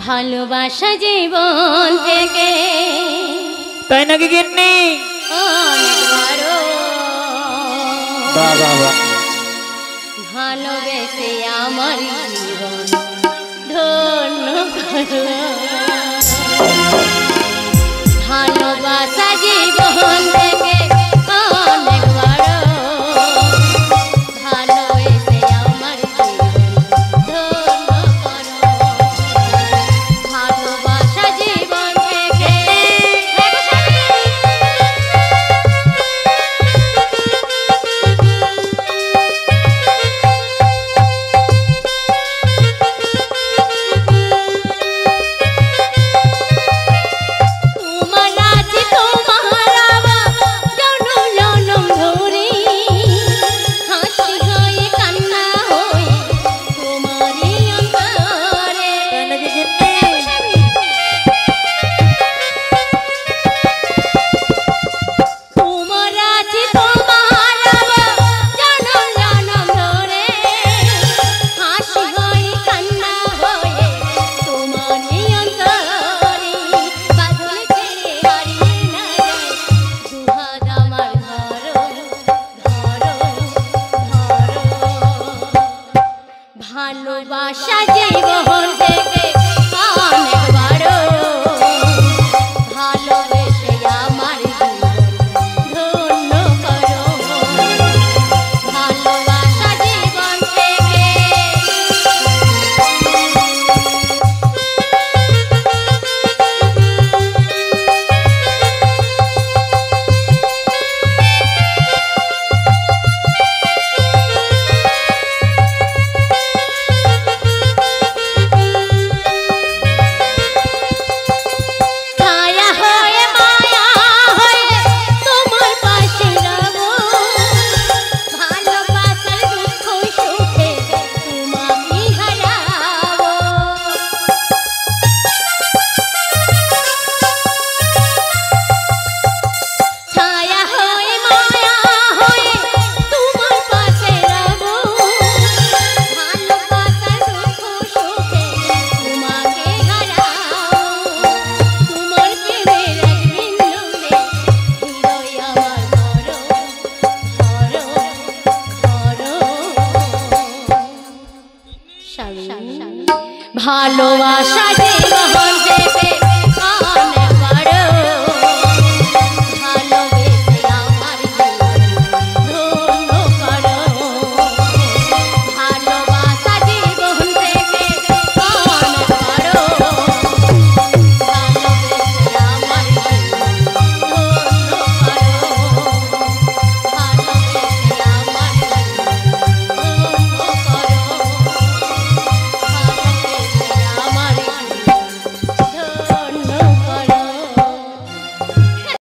ভালোবাসা জীবন থেকে তাই নাকি গিন্নি? অনেক বড় বাবা ভালোবেসে আমার জীবন ধন্য করো। ভালোবাসা জীবন থেকে অনেক বড় ভালোবেসে আমার জীবন ধন্য করো। ভালোবাসা জীবন থেকে ভালোবাসা জীবন থেকে অনেক বড় ভালোবেসে আমার জীবন ধন্য করো। ভালোবাসা জীবন থেকে ভালোবাসা জীবন থেকে